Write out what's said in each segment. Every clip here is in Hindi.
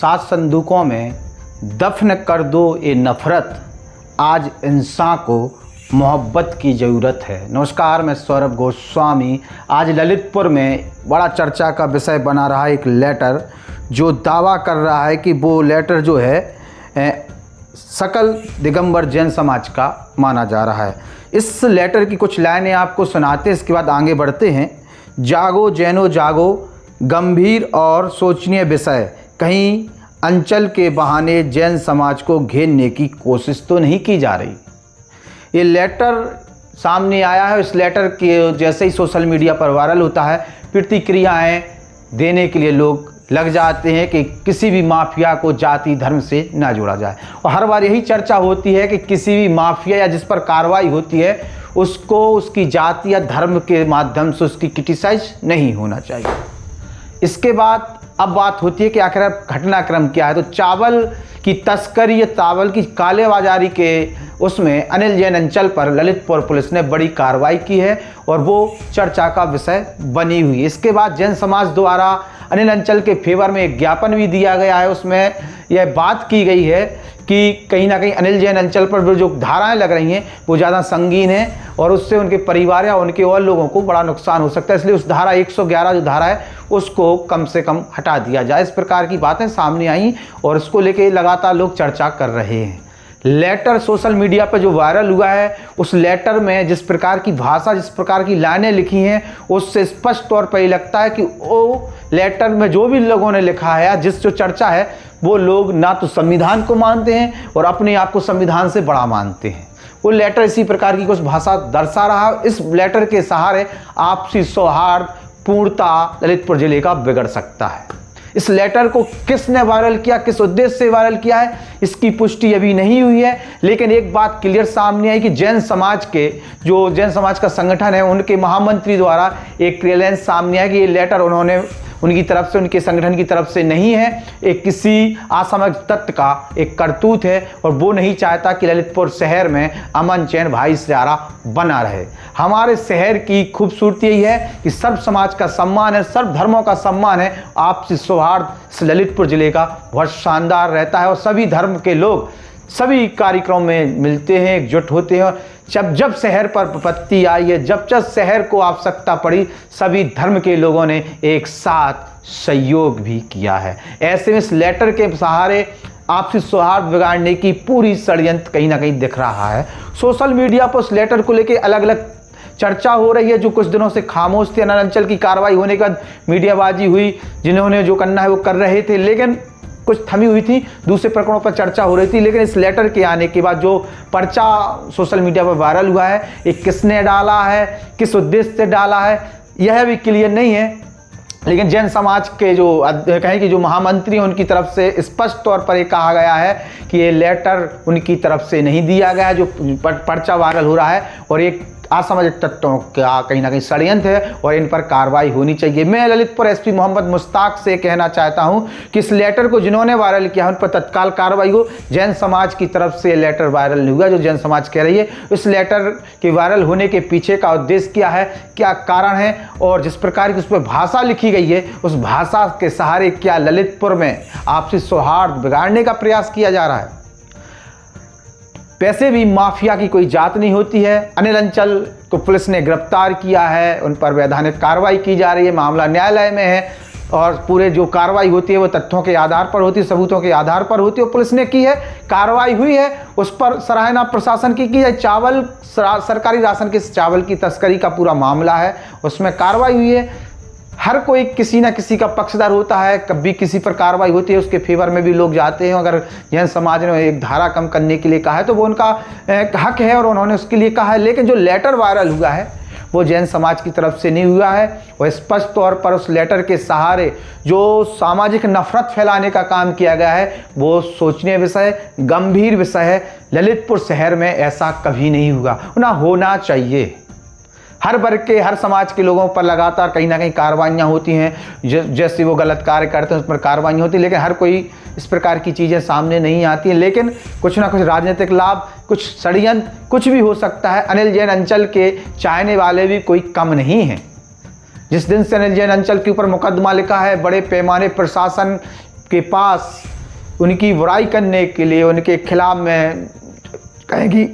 7 संदूकों में दफन कर दो ये नफ़रत, आज इंसान को मोहब्बत की ज़रूरत है। नमस्कार, मैं सौरभ गोस्वामी। आज ललितपुर में बड़ा चर्चा का विषय बना रहा है एक लेटर जो दावा कर रहा है कि वो लेटर जो है सकल दिगंबर जैन समाज का माना जा रहा है। इस लेटर की कुछ लाइनें आपको सुनाते हैं, इसके बाद आगे बढ़ते हैं। जागो जैनो जागो, गंभीर और सोचनीय विषय, कहीं अंचल के बहाने जैन समाज को घेरने की कोशिश तो नहीं की जा रही। ये लेटर सामने आया है। इस लेटर के जैसे ही सोशल मीडिया पर वायरल होता है, प्रतिक्रियाएं देने के लिए लोग लग जाते हैं कि किसी भी माफिया को जाति धर्म से ना जोड़ा जाए। और हर बार यही चर्चा होती है कि किसी भी माफिया या जिस पर कार्रवाई होती है उसको उसकी जाति या धर्म के माध्यम से उसकी क्रिटिसाइज नहीं होना चाहिए। इसके बाद अब बात होती है कि आखिर घटनाक्रम क्या है। तो चावल की तस्करी या चावल की कालेबाजारी के उसमें अनिल जैन अंचल पर ललितपुर पुलिस ने बड़ी कार्रवाई की है और वो चर्चा का विषय बनी हुई है। इसके बाद जैन समाज द्वारा अनिल अंचल के फेवर में एक ज्ञापन भी दिया गया है। उसमें यह बात की गई है कि कहीं ना कहीं अनिल जैन अंचल पर जो धाराएं लग रही हैं वो ज़्यादा संगीन है और उससे उनके परिवार या उनके और लोगों को बड़ा नुकसान हो सकता है। इसलिए उस धारा 111 जो धारा है उसको कम से कम हटा दिया जाए। इस प्रकार की बातें सामने आई और इसको लेके लगातार लोग चर्चा कर रहे हैं। लेटर सोशल मीडिया पर जो वायरल हुआ है, उस लेटर में जिस प्रकार की भाषा, जिस प्रकार की लाइनें लिखी हैं, उससे स्पष्ट तौर पर ये लगता है कि वो लेटर में जो भी लोगों ने लिखा है, जिस जो चर्चा है, वो लोग ना तो संविधान को मानते हैं और अपने आप को संविधान से बड़ा मानते हैं। वो लेटर इसी प्रकार की कुछ भाषा दर्शा रहा है। इस लेटर के सहारे आपसी सौहार्द पूर्णता ललितपुर जिले का बिगड़ सकता है। इस लेटर को किसने वायरल किया, किस उद्देश्य से वायरल किया है, इसकी पुष्टि अभी नहीं हुई है। लेकिन एक बात क्लियर सामने आई कि जैन समाज का संगठन है, उनके महामंत्री द्वारा एक क्लियरेंस सामने आया कि ये लेटर उन्होंने उनकी तरफ से, उनके संगठन की तरफ से नहीं है, एक किसी असामाजिक तत्व का एक करतूत है और वो नहीं चाहता कि ललितपुर शहर में अमन चैन भाईचारा बना रहे। हमारे शहर की खूबसूरती यही है कि सर्व समाज का सम्मान है, सर्व धर्मों का सम्मान है। आपसी सौहार्द ललितपुर जिले का बहुत शानदार रहता है और सभी धर्म के लोग सभी कार्यक्रमों में मिलते हैं, एकजुट होते हैं। और जब शहर पर विपत्ति आई है, जब शहर को आवश्यकता पड़ी, सभी धर्म के लोगों ने एक साथ सहयोग भी किया है। ऐसे में इस लेटर के सहारे आपसी सौहार्द बिगाड़ने की पूरी षड्यंत्र कहीं ना कहीं दिख रहा है। सोशल मीडिया पर उस लेटर को लेकर अलग अलग चर्चा हो रही है। जो कुछ दिनों से खामोश थे, अनिल अंचल की कार्रवाई होने के बाद मीडियाबाजी हुई, जिन्होंने जो करना है वो कर रहे थे, लेकिन कुछ थमी हुई थी, दूसरे प्रकरणों पर चर्चा हो रही थी। लेकिन इस लेटर के आने के बाद जो पर्चा सोशल मीडिया पर वायरल हुआ है, ये किसने डाला है, किस उद्देश्य से डाला है, यह भी क्लियर नहीं है। लेकिन जैन समाज के जो कहें कि जो महामंत्री हैं, उनकी तरफ से स्पष्ट तौर पर ये कहा गया है कि ये लेटर उनकी तरफ से नहीं दिया गया है, जो पर्चा वायरल हो रहा है, और एक असामाजिक तत्वों का कहीं ना कहीं षड्यंत्र है और इन पर कार्रवाई होनी चाहिए। मैं ललितपुर एसपी मोहम्मद मुश्ताक से कहना चाहता हूं कि इस लेटर को जिन्होंने वायरल किया उन पर तत्काल कार्रवाई हो। जैन समाज की तरफ से लेटर वायरल नहीं हुआ, जो जैन समाज कह रही है। इस लेटर के वायरल होने के पीछे का उद्देश्य क्या है, क्या कारण है, और जिस प्रकार की उस पर भाषा लिखी गई है, उस भाषा के सहारे क्या ललितपुर में आपसी सौहार्द बिगाड़ने का प्रयास किया जा रहा है। वैसे भी माफिया की कोई जात नहीं होती है। अनिल अंचल को पुलिस ने गिरफ्तार किया है, उन पर वैधानिक कार्रवाई की जा रही है, मामला न्यायालय में है और पूरे जो कार्रवाई होती है वो तथ्यों के आधार पर होती है, सबूतों के आधार पर होती है। पुलिस ने की है, कार्रवाई हुई है, उस पर सराहना प्रशासन की है। चावल, सरकारी राशन के चावल की तस्करी का पूरा मामला है, उसमें कार्रवाई हुई है। हर कोई किसी ना किसी का पक्षधर होता है, कभी किसी पर कार्रवाई होती है उसके फेवर में भी लोग जाते हैं। अगर जैन समाज ने एक धारा कम करने के लिए कहा है तो वो उनका हक है और उन्होंने उसके लिए कहा है। लेकिन जो लेटर वायरल हुआ है वो जैन समाज की तरफ से नहीं हुआ है। और स्पष्ट तौर पर उस लेटर के सहारे जो सामाजिक नफरत फैलाने का काम किया गया है वो सोचनीय विषय, गंभीर विषय है। ललितपुर शहर में ऐसा कभी नहीं हुआ, ना होना चाहिए। हर वर्ग के, हर समाज के लोगों पर लगातार कहीं ना कहीं कार्रवाइयाँ होती हैं, जैसे वो गलत कार्य करते हैं उस पर कार्रवाई होती है। लेकिन हर कोई इस प्रकार की चीज़ें सामने नहीं आती हैं। लेकिन कुछ ना कुछ राजनीतिक लाभ, कुछ षड्यंत्र, कुछ भी हो सकता है। अनिल जैन अंचल के चाहने वाले भी कोई कम नहीं हैं। जिस दिन से अनिल जैन अंचल के ऊपर मुकदमा लिखा है, बड़े पैमाने प्रशासन के पास उनकी बुराई करने के लिए, उनके खिलाफ में कहें कि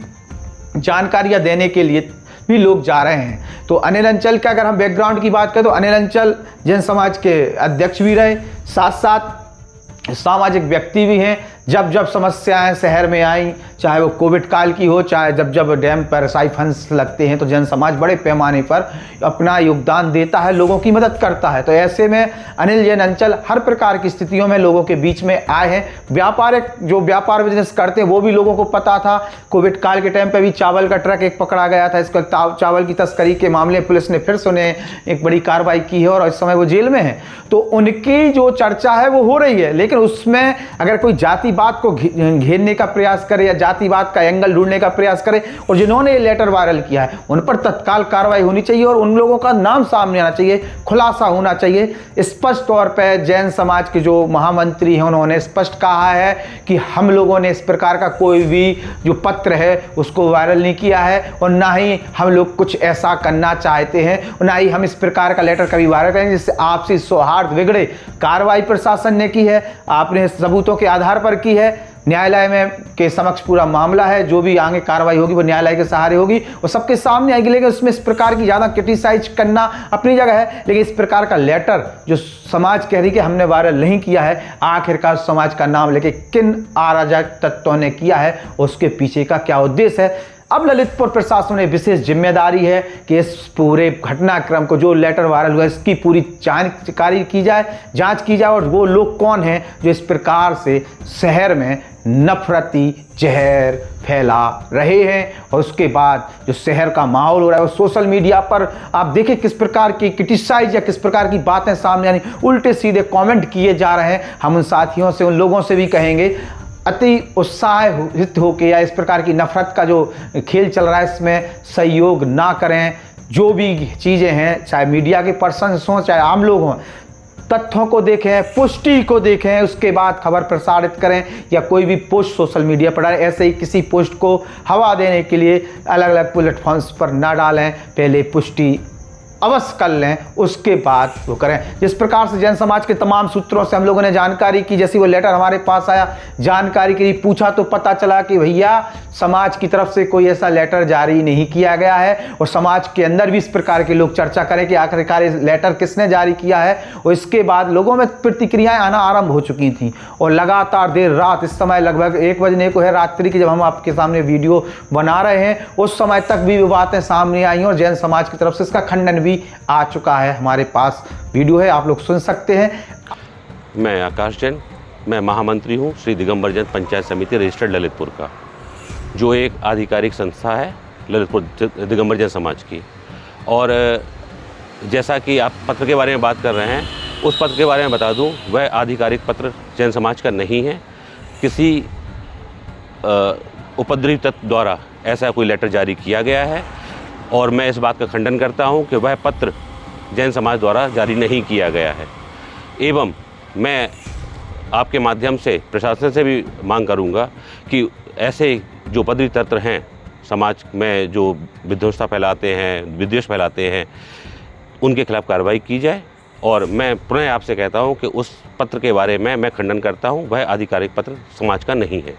जानकारियाँ देने के लिए भी लोग जा रहे हैं। तो अनिल अंचल का अगर हम बैकग्राउंड की बात करें तो अनिल अंचल जैन समाज के अध्यक्ष भी रहे, साथ साथ सामाजिक व्यक्ति भी हैं। जब जब समस्याएं शहर में आई, चाहे वो कोविड काल की हो, चाहे जब जब डैम पर साइफन्स लगते हैं, तो जन समाज बड़े पैमाने पर अपना योगदान देता है, लोगों की मदद करता है। तो ऐसे में अनिल जैन अंचल हर प्रकार की स्थितियों में लोगों के बीच में आए हैं। व्यापारिक जो व्यापार बिजनेस करते हैं वो भी लोगों को पता था। कोविड काल के टाइम पर भी चावल का ट्रक एक पकड़ा गया था, इसका चावल की तस्करी के मामले पुलिस ने फिर से उन्हें एक बड़ी कार्रवाई की है और इस समय वो जेल में है। तो उनकी जो चर्चा है वो हो रही है, लेकिन उसमें अगर कोई जाति बात को घेरने का प्रयास करे या जातिवाद का एंगल ढूंढने का प्रयास करे, और जिन्होंने ये लेटर वायरल किया है उन पर तत्काल कार्रवाई होनी चाहिए और उन लोगों का नाम सामने आना चाहिए, खुलासा होना चाहिए। स्पष्ट तौर पर जैन समाज के जो महामंत्री हैं उन्होंने स्पष्ट कहा है कि हम लोगों ने इस प्रकार का कोई भी जो पत्र है उसको वायरल नहीं किया है और ना ही हम लोग कुछ ऐसा करना चाहते हैं, ना ही हम इस प्रकार का लेटर कभी वायरल करेंगे जिससे आपसी सौहार्द बिगड़े। कार्रवाई प्रशासन ने की है, आपने सबूतों के आधार पर की है, न्यायालय में के समक्ष पूरा मामला है, जो भी आगे कार्रवाई होगी वो न्यायालय के सहारे होगी और सबके सामने आएगी। लेकिन उसमें इस प्रकार की ज़्यादा क्रिटिसाइज करना अपनी जगह है, लेकिन इस प्रकार का लेटर जो समाज कह रही कि हमने वायरल नहीं किया है, आखिरकार समाज का नाम लेके किन अराजक तत्वों ने किया है, उसके पीछे का क्या उद्देश्य है। अब ललितपुर प्रशासन ने विशेष जिम्मेदारी है कि इस पूरे घटनाक्रम को, जो लेटर वायरल हुआ, इसकी पूरी जानकारी की जाए, जांच की जाए और वो लोग कौन हैं जो इस प्रकार से शहर में नफरती जहर फैला रहे हैं। और उसके बाद जो शहर का माहौल हो रहा है वो सोशल मीडिया पर आप देखें किस प्रकार की क्रिटिसाइज या किस प्रकार की बातें सामने आनी, उल्टे सीधे कमेंट किए जा रहे हैं। हम उन साथियों से, उन लोगों से भी कहेंगे अति उत्साहित होकर या इस प्रकार की नफरत का जो खेल चल रहा है इसमें सहयोग ना करें। जो भी चीज़ें हैं, चाहे मीडिया के पर्सन हों चाहे आम लोग हों, तथ्यों को देखें, पुष्टि को देखें, उसके बाद खबर प्रसारित करें या कोई भी पोस्ट सोशल मीडिया पर डालें। ऐसे ही किसी पोस्ट को हवा देने के लिए अलग अलग प्लेटफॉर्म्स पर ना डालें, पहले पुष्टि अवश्य कर लें, उसके बाद वो करें। जिस प्रकार से जैन समाज के तमाम सूत्रों से हम लोगों ने जानकारी की, जैसी वो लेटर हमारे पास आया, जानकारी की पूछा तो पता चला कि भैया समाज की तरफ से कोई ऐसा लेटर जारी नहीं किया गया है और समाज के अंदर भी इस प्रकार के लोग चर्चा करें कि आखिरकार ये लेटर किसने जारी किया है। और इसके बाद लोगों में प्रतिक्रियाएं आना आरंभ हो चुकी थी और लगातार देर रात, इस समय लगभग 1 बजने को है रात्रि की, जब हम आपके सामने वीडियो बना रहे हैं, उस समय तक भी वो बातें सामने आई और जैन समाज की तरफ से इसका खंडन भी आ चुका है। हमारे पास वीडियो है, आप लोग सुन सकते हैं। मैं आकाश जैन, मैं महामंत्री हूँ श्री दिगंबर जैन पंचायत समिति रजिस्टर्ड ललितपुर का, जो एक आधिकारिक संस्था है ललितपुर दिगंबर जैन समाज की। और जैसा कि आप पत्र के बारे में बात कर रहे हैं, उस पत्र के बारे में बता दूं, वह आधिकारिक पत्र जैन समाज का नहीं है। किसी उपद्रवी तत्व द्वारा ऐसा कोई लेटर जारी किया गया है और मैं इस बात का खंडन करता हूं कि वह पत्र जैन समाज द्वारा जारी नहीं किया गया है। एवं मैं आपके माध्यम से प्रशासन से भी मांग करूंगा कि ऐसे जो उपद्रवी तत्व हैं समाज में, जो विध्वंसता फैलाते हैं, विद्वेष फैलाते हैं, उनके खिलाफ कार्रवाई की जाए। और मैं पुनः आपसे कहता हूं कि उस पत्र के बारे में मैं खंडन करता हूं, वह आधिकारिक पत्र समाज का नहीं है।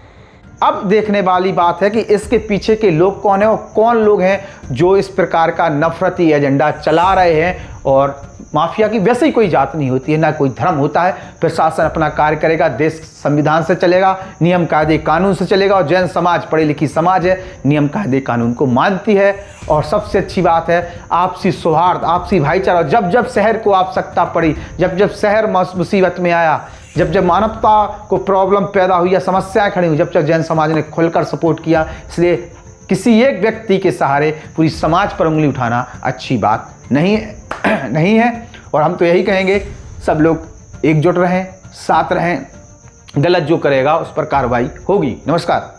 अब देखने वाली बात है कि इसके पीछे के लोग कौन हैं और कौन लोग हैं जो इस प्रकार का नफरती एजेंडा चला रहे हैं। और माफिया की वैसे ही कोई जात नहीं होती है, ना कोई धर्म होता है। प्रशासन अपना कार्य करेगा, देश संविधान से चलेगा, नियम कायदे कानून से चलेगा। और जैन समाज पढ़ी लिखी समाज है, नियम कायदे कानून को मानती है। और सबसे अच्छी बात है आपसी सौहार्द, आपसी भाईचारा। जब जब शहर को आवश्यकता पड़ी, जब जब शहर मुसीबत में आया, जब जब मानवता को प्रॉब्लम पैदा हुई या समस्याएं खड़ी हुई, जब जब जैन समाज ने खुलकर सपोर्ट किया। इसलिए किसी एक व्यक्ति के सहारे पूरी समाज पर उंगली उठाना अच्छी बात नहीं है। और हम तो यही कहेंगे, सब लोग एकजुट रहें, साथ रहें। गलत जो करेगा उस पर कार्रवाई होगी। नमस्कार।